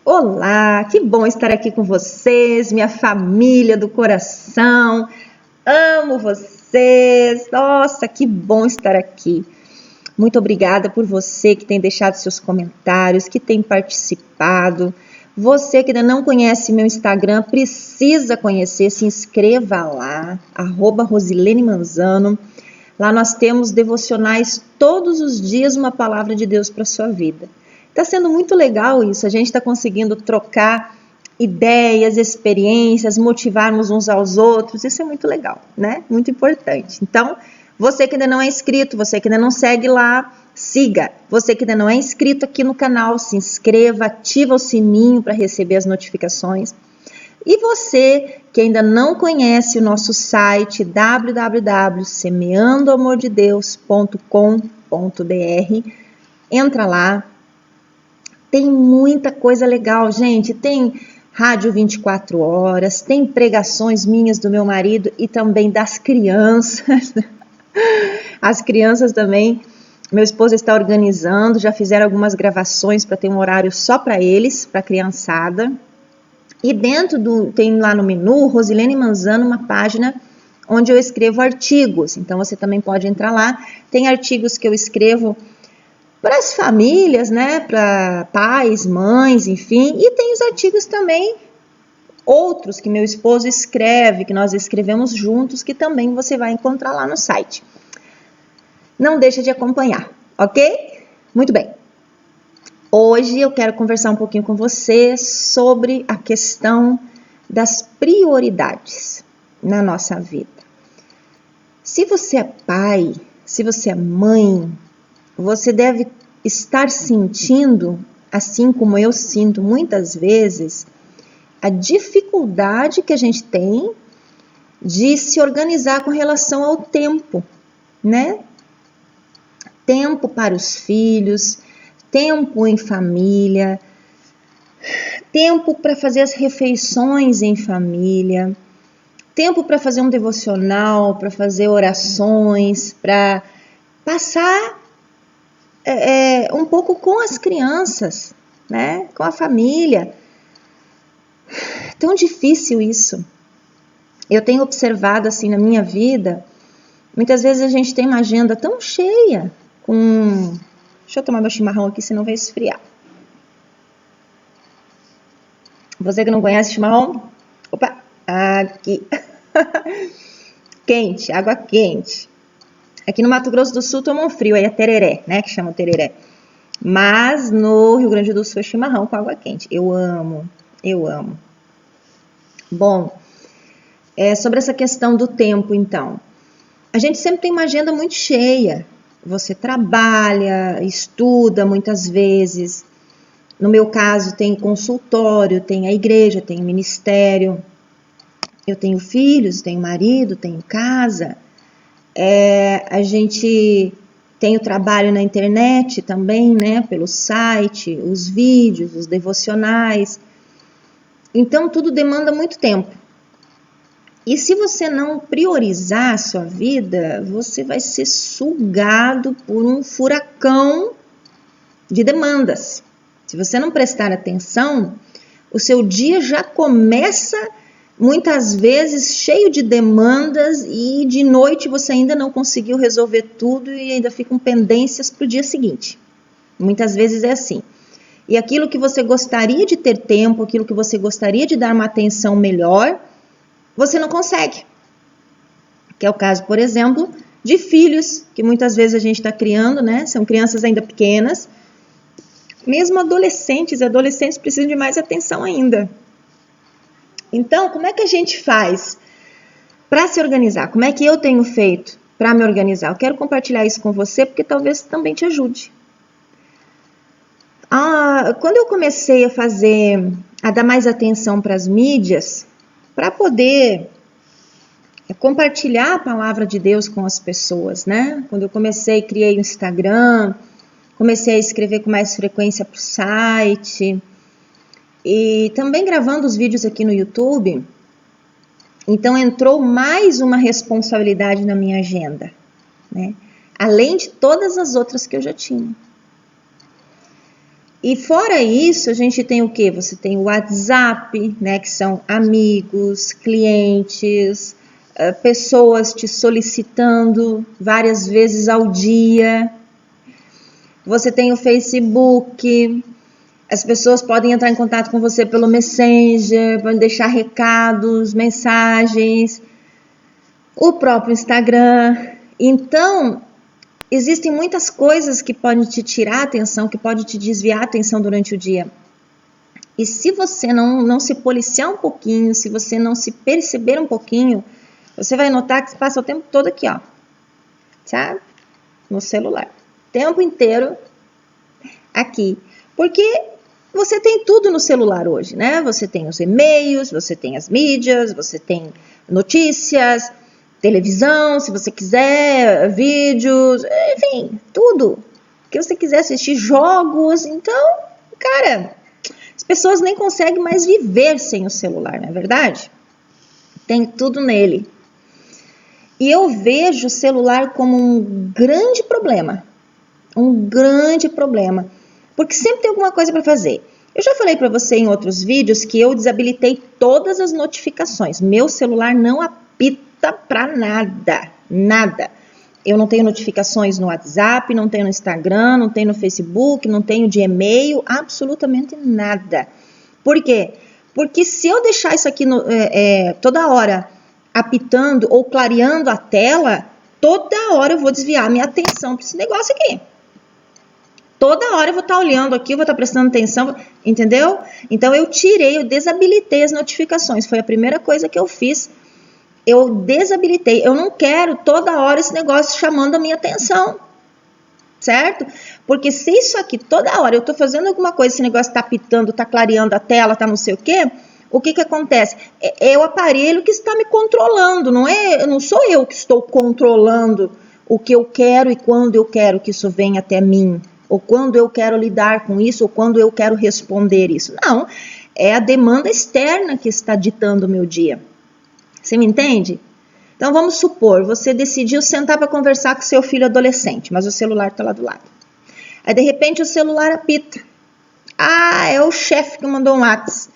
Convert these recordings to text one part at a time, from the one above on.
Olá, que bom estar aqui com vocês, minha família do coração. Amo vocês. Nossa, que bom estar aqui. Muito obrigada por você que tem deixado seus comentários, que tem participado. Você que ainda não conhece meu Instagram, precisa conhecer, se inscreva lá, @RosileneManzano. Lá nós temos devocionais todos os dias, uma palavra de Deus para a sua vida. Está sendo muito legal isso, a gente está conseguindo trocar ideias, experiências, motivarmos uns aos outros, isso é muito legal, né? Muito importante. Então, você que ainda não é inscrito, você que ainda não segue lá, siga. Você que ainda não é inscrito aqui no canal, se inscreva, ativa o sininho para receber as notificações. E você que ainda não conhece o nosso site www.semeandoamordedeus.com.br, entra lá. Tem muita coisa legal, gente. Tem rádio 24 horas, tem pregações minhas do meu marido e também das crianças. As crianças também, meu esposo está organizando, já fizeram algumas gravações para ter um horário só para eles, para a criançada. E tem lá no menu, Rosilene Manzano, uma página onde eu escrevo artigos. Então você também pode entrar lá. Tem artigos que eu escrevo para as famílias, né? Para pais, mães, enfim. E tem os artigos também, outros que meu esposo escreve, que nós escrevemos juntos, que também você vai encontrar lá no site. Não deixa de acompanhar, ok? Muito bem. Hoje eu quero conversar um pouquinho com você sobre a questão das prioridades na nossa vida. Se você é pai, se você é mãe, você deve estar sentindo, assim como eu sinto muitas vezes, a dificuldade que a gente tem de se organizar com relação ao tempo, né? Tempo para os filhos, tempo em família, tempo para fazer as refeições em família, tempo para fazer um devocional, para fazer orações, para passar um pouco com as crianças, né? Com a família. Tão difícil isso. Eu tenho observado assim na minha vida, muitas vezes a gente tem uma agenda tão cheia com... Deixa eu tomar meu chimarrão aqui, senão vai esfriar. Você que não conhece chimarrão? Opa, aqui. Quente, água quente. Aqui no Mato Grosso do Sul toma um frio, aí é tereré, né? Que chama tereré. Mas no Rio Grande do Sul é chimarrão com água quente. Eu amo, eu amo. Bom, sobre essa questão do tempo, então. A gente sempre tem uma agenda muito cheia. Você trabalha, estuda muitas vezes. No meu caso, tem consultório, tem a igreja, tem ministério. Eu tenho filhos, tenho marido, tenho casa. A gente tem o trabalho na internet também, né? Pelo site, os vídeos, os devocionais. Então, tudo demanda muito tempo. E se você não priorizar a sua vida, você vai ser sugado por um furacão de demandas. Se você não prestar atenção, o seu dia já começa muitas vezes cheio de demandas e de noite você ainda não conseguiu resolver tudo e ainda ficam pendências para o dia seguinte. Muitas vezes é assim. E aquilo que você gostaria de ter tempo, aquilo que você gostaria de dar uma atenção melhor, você não consegue. Que é o caso, por exemplo, de filhos, que muitas vezes a gente está criando, né? São crianças ainda pequenas. Mesmo adolescentes precisam de mais atenção ainda. Então, como é que a gente faz para se organizar? Como é que eu tenho feito para me organizar? Eu quero compartilhar isso com você, porque talvez também te ajude. Quando eu comecei a dar mais atenção para as mídias, para poder compartilhar a palavra de Deus com as pessoas, né? Quando eu criei o Instagram, comecei a escrever com mais frequência para o site e também gravando os vídeos aqui no YouTube. Então entrou mais uma responsabilidade na minha agenda, né? Além de todas as outras que eu já tinha. E fora isso, a gente tem o quê? Você tem o WhatsApp, né, que são amigos, clientes, pessoas te solicitando várias vezes ao dia. Você tem o Facebook, as pessoas podem entrar em contato com você pelo Messenger, podem deixar recados, mensagens, o próprio Instagram. Então, existem muitas coisas que podem te tirar a atenção, que podem te desviar a atenção durante o dia. E se você não se policiar um pouquinho, se você não se perceber um pouquinho, você vai notar que você passa o tempo todo aqui, ó, sabe? No celular. O tempo inteiro aqui. Porque você tem tudo no celular hoje, né? Você tem os e-mails, você tem as mídias, você tem notícias, televisão, se você quiser, vídeos, enfim, tudo. Que você quiser assistir, jogos. Então, cara, as pessoas nem conseguem mais viver sem o celular, não é verdade? Tem tudo nele. E eu vejo o celular como um grande problema. Um grande problema. Porque sempre tem alguma coisa para fazer. Eu já falei para você em outros vídeos que eu desabilitei todas as notificações. Meu celular não apita para nada, nada. Eu não tenho notificações no WhatsApp, não tenho no Instagram, não tenho no Facebook, não tenho de e-mail, absolutamente nada. Por quê? Porque se eu deixar isso aqui toda hora apitando ou clareando a tela, toda hora eu vou desviar minha atenção para esse negócio aqui. Toda hora eu vou estar olhando aqui, vou estar prestando atenção, entendeu? Então eu desabilitei as notificações. Foi a primeira coisa que eu fiz. Eu desabilitei. Eu não quero toda hora esse negócio chamando a minha atenção. Certo? Porque se isso aqui toda hora eu estou fazendo alguma coisa, esse negócio está pitando, está clareando a tela, está não sei o que acontece? É o aparelho que está me controlando, não sou eu que estou controlando o que eu quero e quando eu quero que isso venha até mim. Ou quando eu quero lidar com isso, ou quando eu quero responder isso. Não, é a demanda externa que está ditando o meu dia. Você me entende? Então vamos supor, você decidiu sentar para conversar com seu filho adolescente, mas o celular está lá do lado. Aí de repente o celular apita. Ah, é o chefe que mandou um WhatsApp.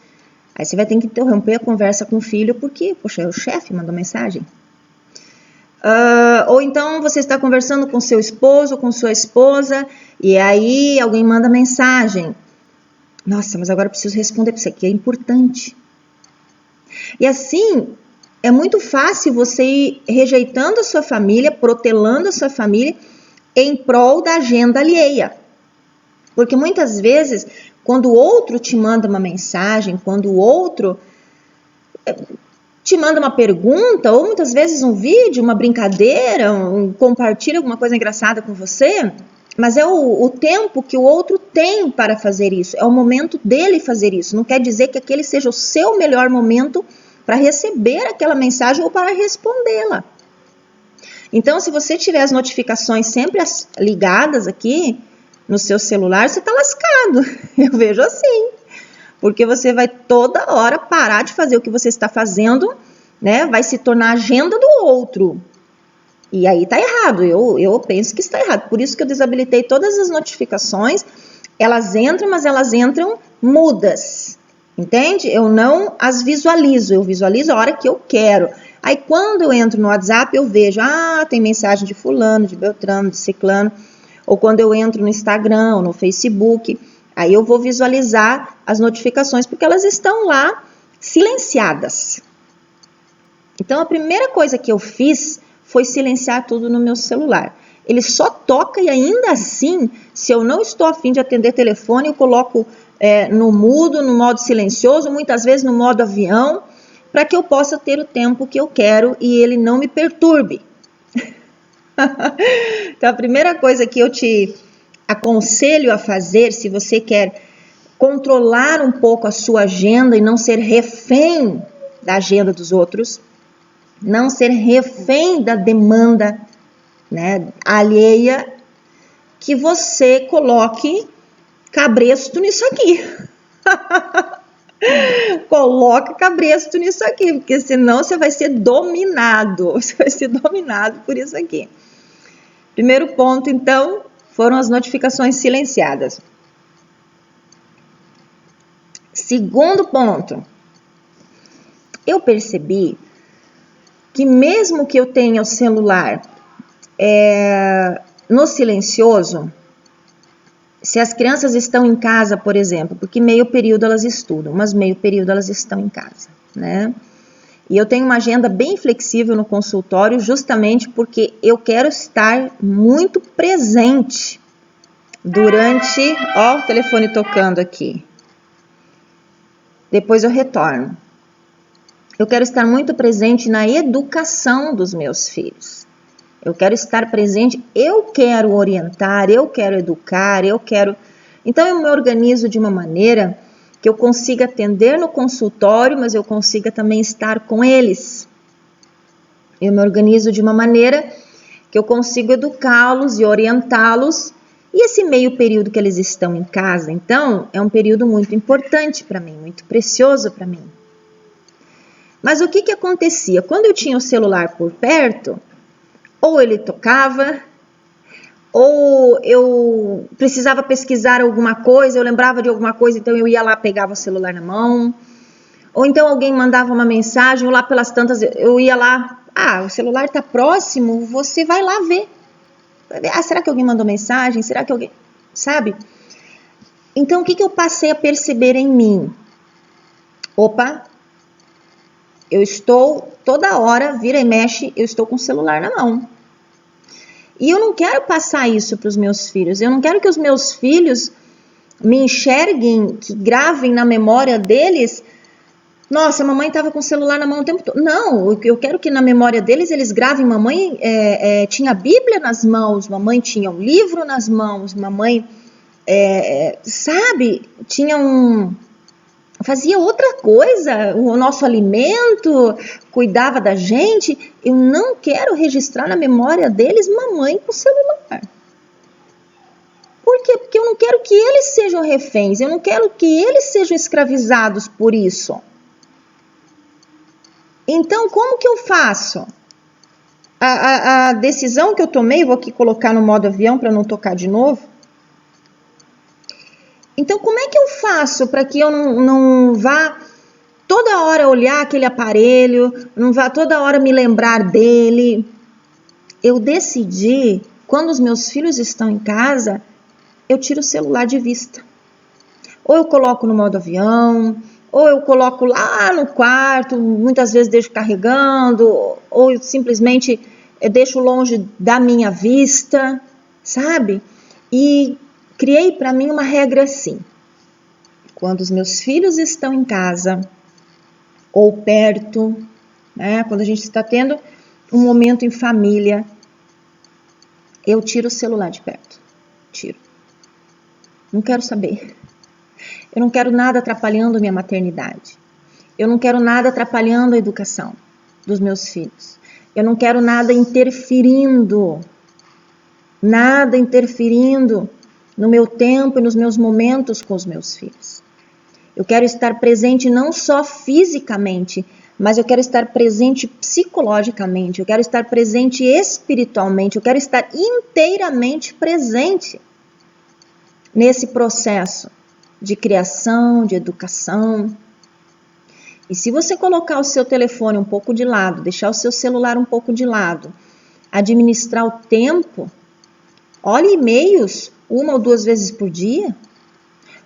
Aí você vai ter que interromper a conversa com o filho, porque, poxa, é o chefe que mandou mensagem. Ou então você está conversando com seu esposo ou com sua esposa e aí alguém manda mensagem. Nossa, mas agora eu preciso responder para isso aqui, é importante. E assim, é muito fácil você ir rejeitando a sua família, protelando a sua família em prol da agenda alheia. Porque muitas vezes, quando o outro te manda uma mensagem, quando o outro te manda uma pergunta, ou muitas vezes um vídeo, uma brincadeira, compartilha alguma coisa engraçada com você, mas é o tempo que o outro tem para fazer isso, é o momento dele fazer isso. Não quer dizer que aquele seja o seu melhor momento para receber aquela mensagem ou para respondê-la. Então, se você tiver as notificações sempre ligadas aqui no seu celular, você está lascado. Eu vejo assim. Porque você vai toda hora parar de fazer o que você está fazendo, né? Vai se tornar a agenda do outro. E aí tá errado, eu penso que está errado. Por isso que eu desabilitei todas as notificações. Elas entram, mas elas entram mudas. Entende? Eu não as visualizo, eu visualizo a hora que eu quero. Aí quando eu entro no WhatsApp, eu vejo, tem mensagem de fulano, de beltrano, de ciclano. Ou quando eu entro no Instagram ou no Facebook, aí eu vou visualizar as notificações, porque elas estão lá silenciadas. Então, a primeira coisa que eu fiz foi silenciar tudo no meu celular. Ele só toca e ainda assim, se eu não estou a fim de atender telefone, eu coloco no mudo, no modo silencioso, muitas vezes no modo avião, para que eu possa ter o tempo que eu quero e ele não me perturbe. Então, a primeira coisa que eu te aconselho a fazer, se você quer controlar um pouco a sua agenda e não ser refém da agenda dos outros, não ser refém da demanda, né, alheia, que você coloque cabresto nisso aqui. Coloca cabresto nisso aqui, porque senão você vai ser dominado. Você vai ser dominado por isso aqui. Primeiro ponto, então, foram as notificações silenciadas. Segundo ponto, eu percebi que mesmo que eu tenha o celular no silencioso, se as crianças estão em casa, por exemplo, porque meio período elas estudam, mas meio período elas estão em casa, né? E eu tenho uma agenda bem flexível no consultório, justamente porque eu quero estar muito presente durante... Ó, o telefone tocando aqui. Depois eu retorno. Eu quero estar muito presente na educação dos meus filhos. Eu quero estar presente, eu quero orientar, eu quero educar, eu quero... Então eu me organizo de uma maneira que eu consiga atender no consultório, mas eu consiga também estar com eles. Eu me organizo de uma maneira que eu consigo educá-los e orientá-los. E esse meio período que eles estão em casa, então, é um período muito importante para mim, muito precioso para mim. Mas o que acontecia? Quando eu tinha o celular por perto, ou ele tocava, ou eu precisava pesquisar alguma coisa, eu lembrava de alguma coisa, então eu ia lá, pegava o celular na mão. Ou então alguém mandava uma mensagem, ou lá pelas tantas, eu ia lá, o celular está próximo, você vai lá ver. Será que alguém mandou mensagem? Será que alguém... Sabe? Então, o que eu passei a perceber em mim? Opa, eu estou toda hora, vira e mexe, eu estou com o celular na mão. E eu não quero passar isso para os meus filhos. Eu não quero que os meus filhos me enxerguem, que gravem na memória deles. Nossa, a mamãe estava com o celular na mão o tempo todo. Não, eu quero que na memória deles eles gravem. Mamãe tinha a Bíblia nas mãos, mamãe tinha um livro nas mãos, mamãe, sabe, fazia outra coisa, o nosso alimento, cuidava da gente. Eu não quero registrar na memória deles mamãe com o celular. Por quê? Porque eu não quero que eles sejam reféns, eu não quero que eles sejam escravizados por isso. Então, como que eu faço? A decisão que eu tomei, vou aqui colocar no modo avião para não tocar de novo. Então, como é que eu faço para que eu não vá toda hora olhar aquele aparelho, não vá toda hora me lembrar dele? Eu decidi, quando os meus filhos estão em casa, eu tiro o celular de vista. Ou eu coloco no modo avião, ou eu coloco lá no quarto, muitas vezes deixo carregando, ou eu simplesmente deixo longe da minha vista, sabe? E criei para mim uma regra assim: quando os meus filhos estão em casa ou perto, né, quando a gente está tendo um momento em família, eu tiro o celular de perto. Tiro. Não quero saber. Eu não quero nada atrapalhando minha maternidade. Eu não quero nada atrapalhando a educação dos meus filhos. Eu não quero nada interferindo no meu tempo e nos meus momentos com os meus filhos. Eu quero estar presente não só fisicamente, mas eu quero estar presente psicologicamente, eu quero estar presente espiritualmente, eu quero estar inteiramente presente nesse processo de criação, de educação. E se você colocar o seu telefone um pouco de lado, deixar o seu celular um pouco de lado, administrar o tempo, olhe e-mails 1 ou 2 vezes por dia,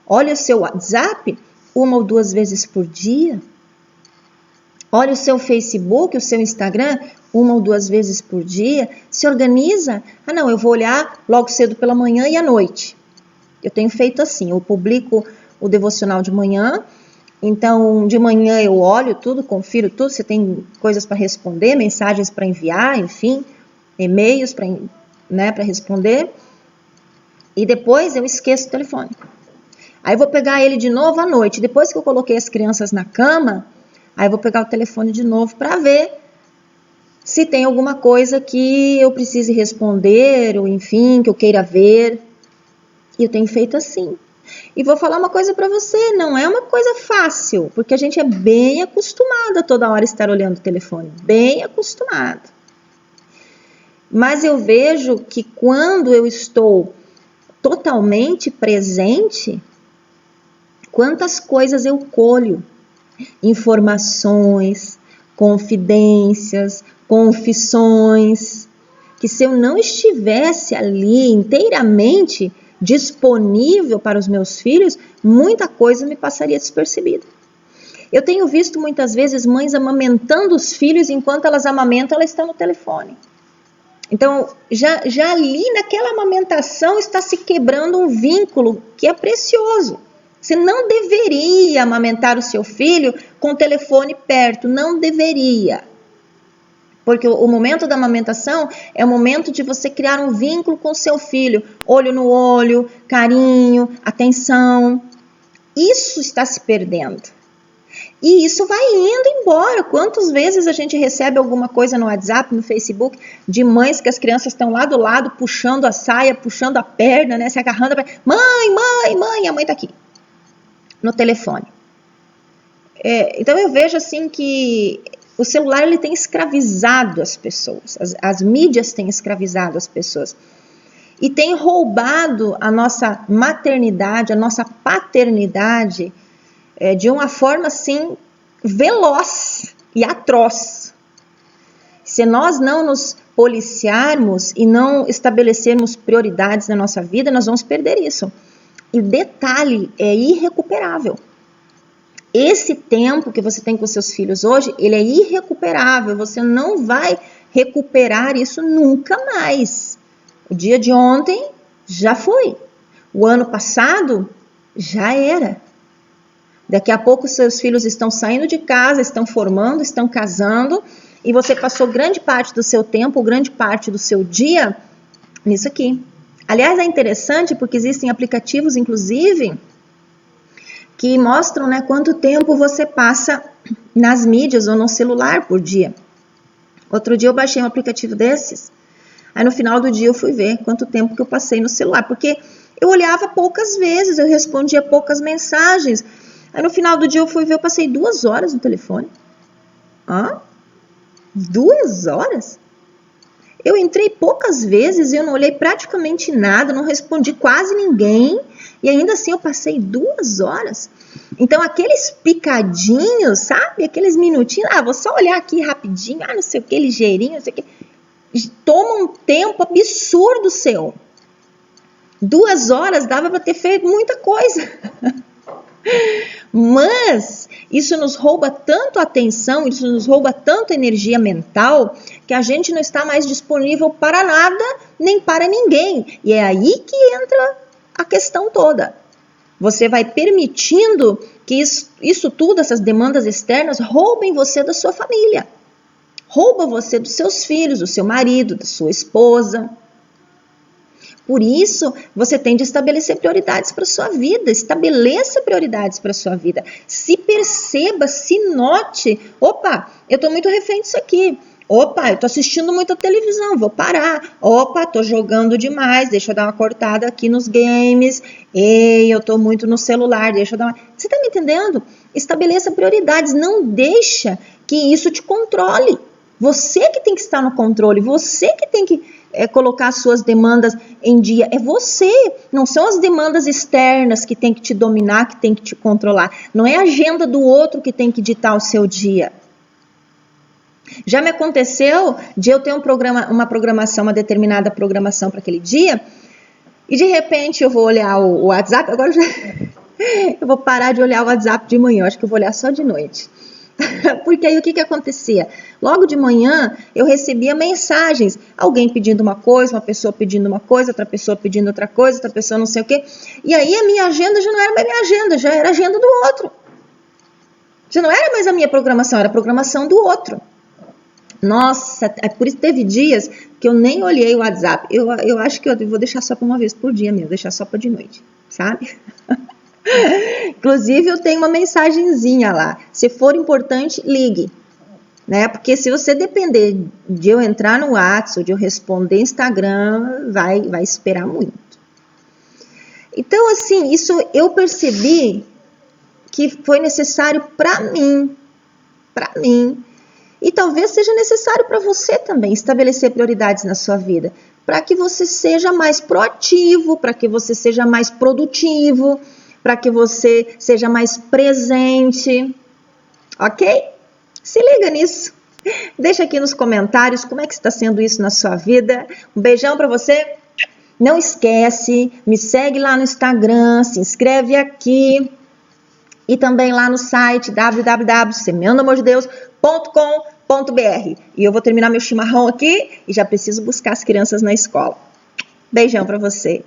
olhe o seu WhatsApp 1 ou 2 vezes por dia, olhe o seu Facebook, o seu Instagram 1 ou 2 vezes por dia, se organiza. Não, eu vou olhar logo cedo pela manhã e à noite. Eu tenho feito assim, eu publico o devocional de manhã, então de manhã eu olho tudo, confiro tudo, se tem coisas para responder, mensagens para enviar, enfim, e-mails para responder, e depois eu esqueço o telefone. Aí eu vou pegar ele de novo à noite, depois que eu coloquei as crianças na cama, aí eu vou pegar o telefone de novo para ver se tem alguma coisa que eu precise responder, ou enfim, que eu queira ver. E eu tenho feito assim. E vou falar uma coisa para você, não é uma coisa fácil, porque a gente é bem acostumada toda hora a estar olhando o telefone, bem acostumada. Mas eu vejo que quando eu estou totalmente presente, Quantas coisas eu colho, informações, confidências, confissões, que se eu não estivesse ali inteiramente disponível para os meus filhos, muita coisa me passaria despercebida. Eu tenho visto muitas vezes mães amamentando os filhos, enquanto elas amamentam, elas estão no telefone. Então, já ali naquela amamentação está se quebrando um vínculo que é precioso. Você não deveria amamentar o seu filho com o telefone perto, não deveria. Porque o momento da amamentação é o momento de você criar um vínculo com o seu filho. Olho no olho, carinho, atenção. Isso está se perdendo. E isso vai indo embora. Quantas vezes a gente recebe alguma coisa no WhatsApp, no Facebook, de mães que as crianças estão lá do lado, puxando a saia, puxando a perna, né, se agarrando a perna. Mãe, a mãe está aqui, no telefone. Então eu vejo assim que o celular ele tem escravizado as pessoas, as mídias têm escravizado as pessoas. E tem roubado a nossa maternidade, a nossa paternidade, de uma forma assim veloz e atroz. Se nós não nos policiarmos e não estabelecermos prioridades na nossa vida, nós vamos perder isso. E detalhe, é irrecuperável. Esse tempo que você tem com seus filhos hoje, ele é irrecuperável. Você não vai recuperar isso nunca mais. O dia de ontem já foi. O ano passado já era. Daqui a pouco seus filhos estão saindo de casa, estão formando, estão casando, e você passou grande parte do seu tempo, grande parte do seu dia nisso aqui. Aliás, é interessante porque existem aplicativos, inclusive, que mostram, né, quanto tempo você passa nas mídias ou no celular por dia. Outro dia eu baixei um aplicativo desses, aí no final do dia eu fui ver quanto tempo que eu passei no celular, porque eu olhava poucas vezes, eu respondia poucas mensagens. Aí no final do dia eu fui ver, eu passei 2 horas no telefone. 2 horas? Eu entrei poucas vezes e eu não olhei praticamente nada, não respondi quase ninguém. E ainda assim eu passei 2 horas. Então aqueles picadinhos, sabe? Aqueles minutinhos, vou só olhar aqui rapidinho, não sei o que, ligeirinho, não sei o que. Toma um tempo absurdo seu. 2 horas dava para ter feito muita coisa. Mas isso nos rouba tanto atenção, isso nos rouba tanto energia mental, que a gente não está mais disponível para nada, nem para ninguém. E é aí que entra a questão toda. Você vai permitindo que isso tudo, essas demandas externas, roubem você da sua família. Rouba você dos seus filhos, do seu marido, da sua esposa. Por isso, você tem de estabelecer prioridades para a sua vida. Estabeleça prioridades para a sua vida. Se perceba, se note. Opa, eu estou muito refém disso aqui. Opa, eu estou assistindo muita televisão, vou parar. Opa, estou jogando demais, deixa eu dar uma cortada aqui nos games. Ei, eu estou muito no celular, deixa eu dar uma... Você está me entendendo? Estabeleça prioridades, não deixa que isso te controle. Você que tem que estar no controle, você que tem que colocar as suas demandas em dia. É você, não são as demandas externas que tem que te dominar, que tem que te controlar. Não é a agenda do outro que tem que ditar o seu dia. Já me aconteceu de eu ter uma programação, uma determinada programação para aquele dia, e de repente eu vou olhar o WhatsApp, agora eu vou parar de olhar o WhatsApp de manhã, acho que eu vou olhar só de noite. Porque aí o que acontecia? Logo de manhã eu recebia mensagens, alguém pedindo uma coisa, uma pessoa pedindo uma coisa, outra pessoa pedindo outra coisa, outra pessoa não sei o quê. E aí a minha agenda já não era mais minha agenda, já era a agenda do outro. Já não era mais a minha programação, era a programação do outro. Nossa, por isso teve dias que eu nem olhei o WhatsApp. Eu acho que eu vou deixar só para uma vez por dia mesmo, deixar só para de noite, sabe? Inclusive eu tenho uma mensagenzinha lá, se for importante, ligue, né? Porque se você depender de eu entrar no WhatsApp, de eu responder Instagram, vai esperar muito. Então assim, isso eu percebi que foi necessário para mim, e talvez seja necessário para você também estabelecer prioridades na sua vida, para que você seja mais proativo, para que você seja mais produtivo, para que você seja mais presente, ok? Se liga nisso. Deixa aqui nos comentários como é que está sendo isso na sua vida. Um beijão para você. Não esquece, me segue lá no Instagram, se inscreve aqui e também lá no site www.semeandoamordedeus.com.br. E eu vou terminar meu chimarrão aqui e já preciso buscar as crianças na escola. Beijão para você.